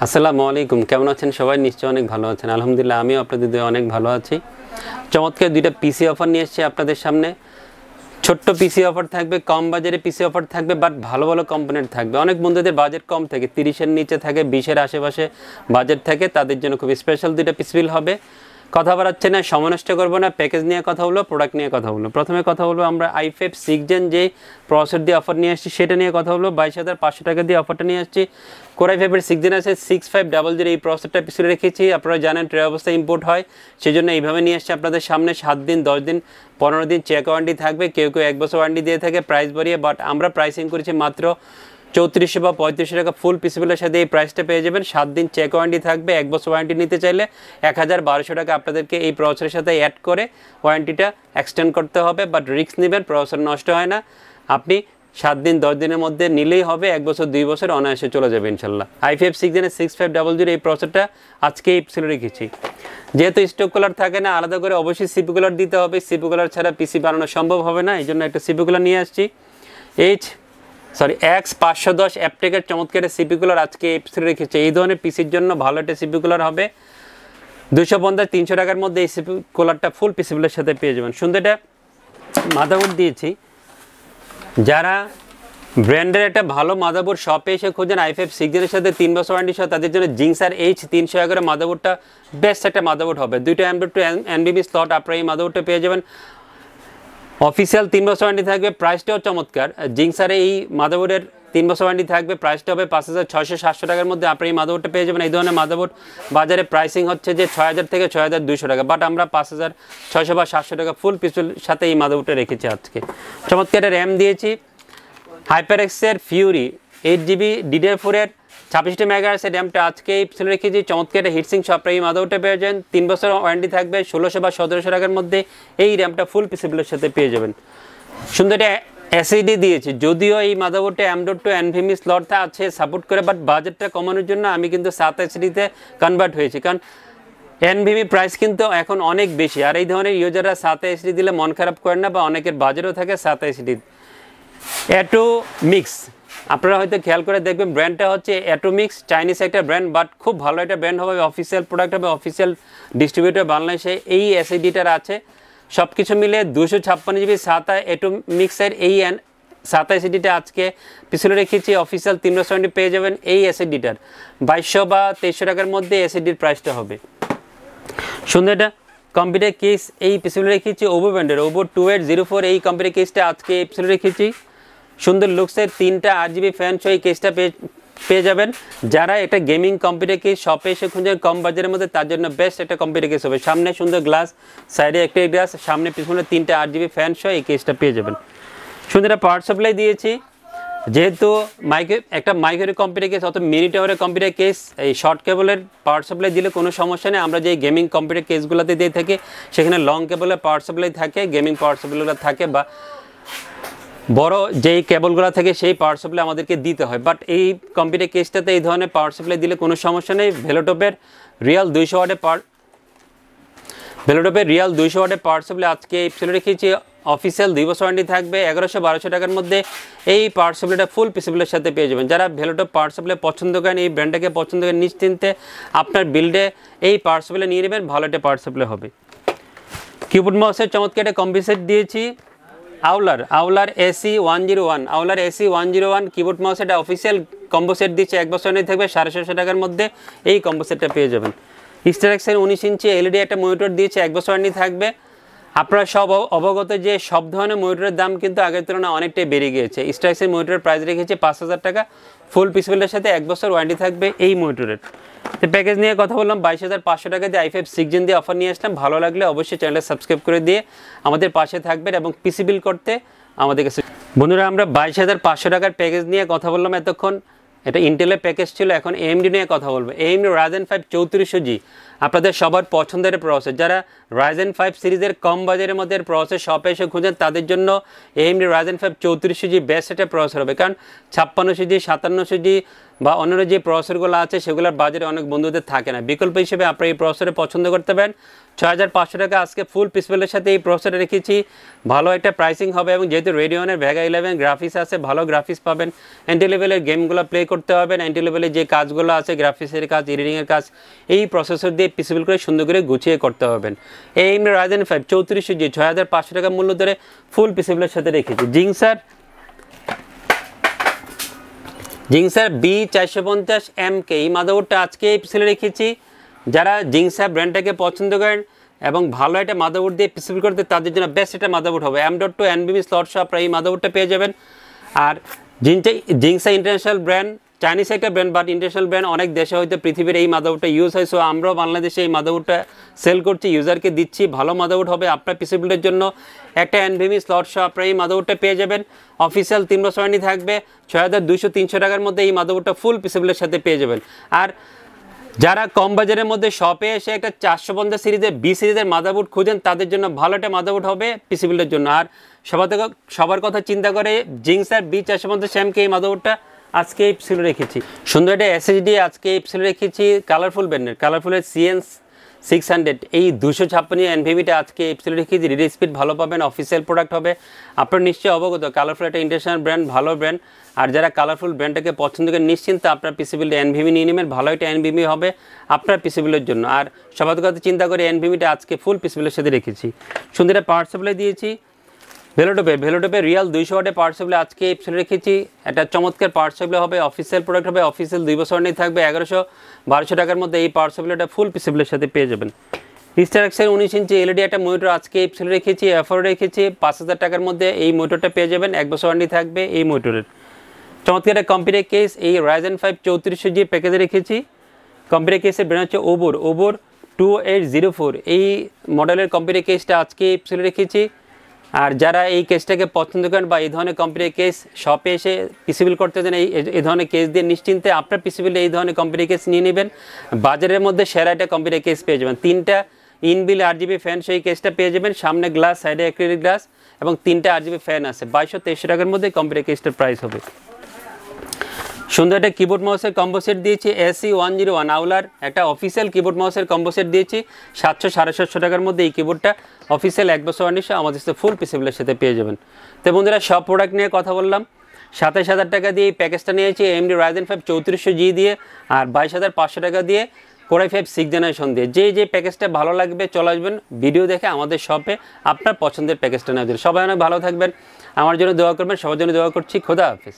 আসসালামু আলাইকুম, কেমন আছেন সবাই? নিশ্চয়ই অনেক ভালো আছেন। আলহামদুলিল্লাহ, আমিও আপনাদের দিয়ে অনেক ভালো আছি। চমৎকার দুইটা পিসি অফার নিয়ে এসেছি আপনাদের সামনে। ছোট্ট পিসি অফার থাকবে, কম বাজারে পিসি অফার থাকবে, বাট ভালো ভালো কম্পোনেন্ট থাকবে। অনেক বন্ধুদের বাজেট কম থাকে, 30-এর নিচে থাকে, 20-এর আশেপাশে বাজেট থাকে, তাদের জন্য খুব স্পেশাল দুইটা পিসি বিল হবে। কথা বাড়াচ্ছে না, সময় নষ্ট করবো না, প্যাকেজ নিয়ে কথা বলবো, প্রোডাক্ট নিয়ে কথা বলবো। প্রথমে কথা বলবো আমরা i5 6 Gen যে প্রসেসর দিয়ে অফার নিয়ে আসছি সেটা নিয়ে কথা বলবো। 22,500 টাকা দিয়ে অফারটা নিয়ে আসছি। Core i5-এর 6 Gen আছে, 6500 এই প্রসেসরটা পিছনে রেখেছি। আপনারা জানেন ট্রে অবস্থায় ইম্পোর্ট হয়, সেই জন্য এইভাবে নিয়ে আসছি আপনাদের সামনে। 7 দিন, 10 দিন, 15 দিন চেক ওয়ারেন্টি থাকবে, কেউ কেউ 1 বছর ওয়ারেন্টি দিয়ে থাকে প্রাইস বাড়িয়ে, বাট আমরা প্রাইসিং করেছি মাত্র 3400 বা 3500 টাকা। ফুল পিসিবিলের সাথে এই প্রাইসটা পেয়ে যাবেন। 7 দিন চেক ওয়ারেন্টি থাকবে, 1 বছর ওয়ারেন্টি নিতে চাইলে 1200 টাকা আপনাদেরকে এই প্রসেসরের সাথে অ্যাড করে ওয়ারেন্টিটা এক্সটেন্ড করতে হবে, বাট রিস্ক নেবেন, প্রসেসর নষ্ট হয় না। আপনি 7 দিন 10 দিনের মধ্যে নিলেই হবে, 1 বছর 2 বছর অনায়াসে চলে যাবে ইনশাল্লাহ। i5 6 Gen 6500 এই প্রসেসরটা আজকে এই পিসিলে রেখেছি। যেহেতু স্টক কুলার থাকে না, আলাদা করে অবশ্যই সিপি কুলার দিতে হবে। সিপি কুলার ছাড়া পিসি বানানো সম্ভব হবে না, এই জন্য একটা সিপি কুলার নিয়ে আসছি। X510 অ্যাপটেকের চমৎকার সিপি কুলার আজকে এই পিসিলে রেখেছে। এই ধরনের পিসির জন্য ভালো একটা সিপি কুলার হবে। 250-300 টাকার মধ্যে এই সিপি কুলারটা ফুল পিসিবিলের সাথে পেয়ে যাবেন। সুন্দর একটা মাদারবোর্ড দিয়েছি। যারা ব্র্যান্ডের একটা ভালো মাদারবোর্ড শপে এসে খোঁজেন i5 6 Gen-এর সাথে 3 বছর ওয়ারেন্টি সহ, তাদের জন্য জিংসার H311 মাদারবোর্ডটা বেস্ট একটা মাদারবোর্ড হবে। 2টা M.2 NVMe স্লট আপনারা এই মাদারবোর্ডটা পেয়ে যাবেন। অফিসিয়াল 3 বছর ওয়ারেন্টি থাকবে, প্রাইসটাও চমৎকার। জিংসারে এই মাদারবোর্ডের 3 বছর ওয়ারেন্টি থাকবে, প্রাইসটা হবে 5600-700 টাকার মধ্যে আপনারা এই মাদারবোর্ডটা পেয়ে যাবেন। এই ধরনের মাদারবোর্ড বাজারে প্রাইসিং হচ্ছে যে 6000 থেকে 6200 টাকা, বাট আমরা 5600 বা 700 টাকা ফুল পিসের সাথে এই মাদারবোর্ডটা রেখেছি আজকে। চমৎকার র্যাম দিয়েছি HyperX-এর Fury 8GB DDR4-এর 26 মেগাহার্টজের র্যামটা আজকে এই পিছনে রেখেছি। চমৎকার একটা হিটসিং সব এই মাদারবোর্ডটা পেয়ে যাবেন। 3 বছর ওয়ারেন্টি থাকবে, 1600 বা 1700 টাকার মধ্যে এই র্যামটা ফুল পিসিবিলের সাথে পেয়ে যাবেন। সুন্দর একটা SSD দিয়েছি, যদিও এই মাদারবোর্ডে M.2 NVMe স্লটটা আছে সাপোর্ট করে, বাট বাজেটটা কমানোর জন্য আমি কিন্তু 7 SSD-তে কনভার্ট হয়েছি, কারণ NVMe প্রাইস কিন্তু এখন অনেক বেশি। আর এই ধরনের ইউজাররা 7 SSD দিলে মন খারাপ করেন না, বা অনেকের বাজেটও থাকে 7 SSD। অ্যাটোমিক্স আপনারা হয়তো খেয়াল করে দেখবেন, ব্র্যান্ডটা হচ্ছে অ্যাটোমিক্স, চাইনিজ একটা ব্র্যান্ড, বাট খুব ভালো একটা ব্র্যান্ড হবে, অফিসিয়াল প্রোডাক্ট হবে, অফিসিয়াল ডিস্ট্রিবিউটর বাংলাদেশে এই SSD-টার আছে। সব কিছু মিলে 256GB SATA অ্যাটোমিক্সের এই SATA SSD-টা আজকে পিছনে রেখেছি। অফিসিয়াল 3 বছর ওয়ারেন্টি পেয়ে যাবেন এই SSD-টার। 2200 বা 2300 টাকার মধ্যে SSD-র প্রাইসটা হবে। সুন্দর একটা কম্পিউটার কেস এই পিছনে রেখেছি, ওভো ব্র্যান্ডের ওভো 2804 এই কম্পিউটার কেসটা আজকে এই পিছনে রেখেছি। সুন্দর লুকসের 3টা RGB ফ্যান সহ এই কেসটা পেয়ে যাবেন। যারা একটা গেমিং কম্পিউটার কেস শপে এসে খুঁজে কম বাজারের মধ্যে, তার জন্য বেস্ট একটা কম্পিউটার কেস হবে। সামনে সুন্দর গ্লাস, সাইডে একটা গ্লাস, সামনে পিছনে 3টা RGB ফ্যান সহ এই কেসটা পেয়ে যাবেন। সুন্দর একটা পাওয়ার সাপ্লাই দিয়েছি। যেহেতু একটা মাইক্রো কম্পিউটার কেস, অত মিনি টাওয়ারের কম্পিউটার কেস, এই শর্ট কেবলের পাওয়ার সাপ্লাই দিলে কোনো সমস্যা নেই। আমরা যে গেমিং কম্পিউটার কেসগুলোতে দিয়ে থাকি সেখানে লং কেবলের পাওয়ার সাপ্লাই থাকে, গেমিং পাওয়ার সাপ্লাইগুলো থাকে, বা বড় যেই কেবলগুলো থাকে সেই পাওয়ার সাপ্লাই আমাদেরকে দিতে হয়। বাট এই কম্পিউটার কেসটাতে এই ধরনের পাওয়ার সাপ্লাই দিলে কোনো সমস্যা নেই। ভেলোটপের রিয়াল 200 ওয়াটের পাওয়ার সাপ্লাই আজকে এই পিছনে রেখেছি। অফিসিয়াল 2 বছর ওয়ারেন্টি থাকবে, 1100-1200 টাকার মধ্যে এই পাওয়ার সাপ্লাইটা ফুল পিসিবিলের সাথে পেয়ে যাবেন। যারা ভেলোটপ পাওয়ার সাপ্লাই পছন্দ করেন, এই ব্র্যান্ডটাকে পছন্দ করেন, নিশ্চিন্তে আপনার বিল্ডে এই পাওয়ার সাপ্লাই নিয়ে নেবেন, ভালো একটা পাওয়ার সাপ্লাই হবে। কিবোর্ড মাউসের চমৎকার একটা কম্বো সেট দিয়েছি। আউলার AC101 কিবোর্ড মাউস, এটা অফিসিয়াল কম্বো সেট দিচ্ছে, 1 বছর নিয়ে থাকবে, 750 টাকার মধ্যে এই কম্বো সেটটা পেয়ে যাবেন। স্টারেক্সের 19 ইঞ্চি LED একটা মনিটর দিয়েছে, 1 বছর নিয়ে থাকবে। আপনারা সব অবগত যে সব ধরনের মনিটরের দাম কিন্তু আগের তুলনায় অনেকটাই বেড়ে গিয়েছে। স্টারেক্সের মনিটরের প্রাইস রেখেছে 5000 টাকা, ফুল পিসিবিলের সাথে 1 বছর ওয়ারেন্টি থাকবে এই মনিটরের। তো প্যাকেজ নিয়ে কথা বললাম, 22,500 টাকা দিয়ে i5 6 Gen দিয়ে অফার নিয়ে আসলাম। ভালো লাগলে অবশ্যই চ্যানেলটা সাবস্ক্রাইব করে দিয়ে আমাদের পাশে থাকবেন, এবং পিসি বিল করতে আমাদের কাছে। বন্ধুরা, আমরা 22,500 টাকার প্যাকেজ নিয়ে কথা বললাম এতক্ষণ। এটা ইন্টেলের প্যাকেজ ছিল, এখন AMD নিয়ে কথা বলবো। AMD Ryzen 5 3400G আপনাদের সবার পছন্দের প্রসেসর। যারা Ryzen 5 সিরিজের কম বাজারের মধ্যে প্রসেসর শপে এসে খুঁজেন, তাদের জন্য AMD Ryzen 5 3400G বেস্ট একটা প্রসেসর হবে, কারণ 5600G, 5700G, বা অন্যান্য যে প্রসেসরগুলো আছে সেগুলোর বাজারে অনেক বন্ধুদের থাকে না। বিকল্প হিসেবে আপনারা এই প্রসেসরে পছন্দ করতে পারেন। 6500 টাকা আজকে ফুল পিসিবিলের সাথে এই প্রসেসরে রেখেছি, ভালো একটা প্রাইসিং হবে। এবং যেহেতু রেডিয়নের ভেগা 11 গ্রাফিক্স আছে, ভালো গ্রাফিক্স পাবেন, এন্ট্রি লেভেলের গেমগুলো প্লে করতে পারবেন, এন্ট্রি লেভেলের যে কাজগুলো আছে গ্রাফিক্সের কাজ, এডিটিংয়ের কাজ এই প্রসেসর দিয়ে পিসিবিল করে সুন্দর করে গুছিয়ে করতে পারবেন। এই Ryzen 5 3400 জি 6500 টাকা মূল্য ধরে ফুল পিসিবিলের সাথে রেখেছি। জিংসার B450MK এই মাদারবোর্ডটা আজকে পিসিবিলে রেখেছি। যারা জিংসার ব্র্যান্ডটাকে পছন্দ করেন এবং ভালো একটা মাদারবোর্ড দিয়ে পিসিবি করতে, তাদের জন্য বেস্ট একটা মাদারবোর্ড হবে। M.2 NVMe স্লট সহ আপনারা এই মাদারবোর্ডটা পেয়ে যাবেন। আর জিংসা ইন্টারন্যাশনাল ব্র্যান্ড, চাইনিজ একটা ব্র্যান্ড, বাট ইন্টারন্যাশনাল ব্র্যান্ড, অনেক দেশে হয়তো পৃথিবীর এই মাদারবোর্ডটা ইউজ হয়। সো আমরাও বাংলাদেশে এই মাদারবোর্ডটা সেল করছি, ইউজারকে দিচ্ছি। ভালো মাদারবোর্ড হবে আপনার পিসিবিলের জন্য। একটা NVMe স্লট সহ আপনারা এই মাদারবোর্ডটা পেয়ে যাবেন। অফিসিয়াল 3 বছর ওয়ারেন্টি থাকবে। 6200-300 টাকার মধ্যে এই মাদারবোর্ডটা ফুল পিসিবিলের সাথে পেয়ে যাবেন। আর যারা কম বাজারের মধ্যে শপে এসে একটা 450 সিরিজের B সিরিজের মাদারবোর্ড খুঁজেন, তাদের জন্য ভালো একটা মাদারবোর্ড হবে পিসিবিলের জন্য। আর সবার কথা চিন্তা করে জিংসার B450MK এই মাদারবোর্ডটা আজকে এই পিসিবিলে রেখেছি। সুন্দর একটা SSD আজকে এই পিসিবিলে রেখেছি, কালারফুল ব্র্যান্ডের, কালারফুলের CN600 এই 256 NVMe আজকে এই পিসিবিলে রেখেছি। রিড স্পিড ভালো পাবেন, অফিসিয়াল প্রোডাক্ট হবে। আপনার নিশ্চয়ই অবগত কালারফুল একটা ইন্টারন্যাশনাল ব্র্যান্ড, ভালো ব্র্যান্ড। আর যারা কালারফুল ব্র্যান্ডটাকে পছন্দ করেন, নিশ্চিন্তে আপনার পিসিবিলে NVMe নিয়ে নেবেন, ভালো একটা NVMe হবে আপনার পিসিবিলের জন্য। আর সবার কথা চিন্তা করে NVMe আজকে ফুল পিসিবিলের সাথে রেখেছি। সুন্দর একটা পাওয়ার সাপ্লাই দিয়েছি ভেলোটপের রিয়াল 200 ওয়াটের পাওয়ার সাপ্লাই আজকে এই পিসিবিলে রেখেছি। একটা চমৎকার পাওয়ার সাপ্লাই হবে, অফিসিয়াল প্রোডাক্ট হবে, অফিসিয়াল 2 বছর ওয়ারেন্টি থাকবে। 1100-1200 টাকার মধ্যে এই পাওয়ার সাপ্লাইটা ফুল পিসিবিলের সাথে পেয়ে যাবেন। স্টারক্সের 19 ইঞ্চি LED একটা মনিটর আজকে এই পিসিবিলে রেখেছি, অফার রেখেছি 5000 টাকার মধ্যে এই মনিটরটা পেয়ে যাবেন। 1 বছর ওয়ারেন্টি থাকবে এই মনিটরের। চমৎকার একটা কম্পিউটার কেস এই Ryzen 5 3400 জি প্যাকেজে রেখেছি। কম্পিউটার কেসের ব্র্যান্ড হচ্ছে ওবর 2804 এই মডেলের কম্পিউটার কেসটা আজকে এই পিসিবিলে রেখেছি। আর যারা এই কেসটাকে পছন্দ করেন বা এই ধরনের কম্পিউটার কেস শপে এসে পিসিবিল করতে চান, এই ধরনের কেস দিয়ে নিশ্চিন্তে আপনার পিসিবিলে এই ধরনের কম্পিউটার কেস নিয়ে নেবেন। বাজারের মধ্যে সেরা একটা কম্পিউটার কেস পেয়ে যাবেন। 3টা ইনবিল RGB ফ্যান সেই কেসটা পেয়ে যাবেন, সামনে গ্লাস, সাইডে অ্যাক্রিলিক গ্লাস এবং 3টা RGB ফ্যান আছে। 2200-2300 টাকার মধ্যে কম্পিউটার কেসটার প্রাইস হবে। সুন্দর একটা কিবোর্ড মাউসের কম্বো সেট দিয়েছি, AC101 আউলার একটা অফিসিয়াল কিবোর্ড মাউসের কম্বো সেট দিয়েছি 700-750 টাকার মধ্যে। এই কিবোর্ডটা অফিসিয়াল 1 বছর ওয়ারেন্টি আমাদের সাথে ফুল পিসিবিলের সাথে পেয়ে যাবেন। তো বন্ধুরা, সব প্রোডাক্ট নিয়ে কথা বললাম। 27000 টাকা দিয়ে এই প্যাকেজটা নিয়েছি AMD Ryzen 5 3400 জি দিয়ে, আর 22500 টাকা দিয়ে Core i5 6th জেনারেশন দিয়ে। যে প্যাকেজটা ভালো লাগবে চলে আসবেন ভিডিও দেখে আমাদের শপে আপনার পছন্দের প্যাকেজটা নেওয়ার জন্য। সবাই অনেক ভালো থাকবেন, আমার জন্য দোয়া করবেন, সবার জন্য দোয়া করছি। খোদা হাফেজ।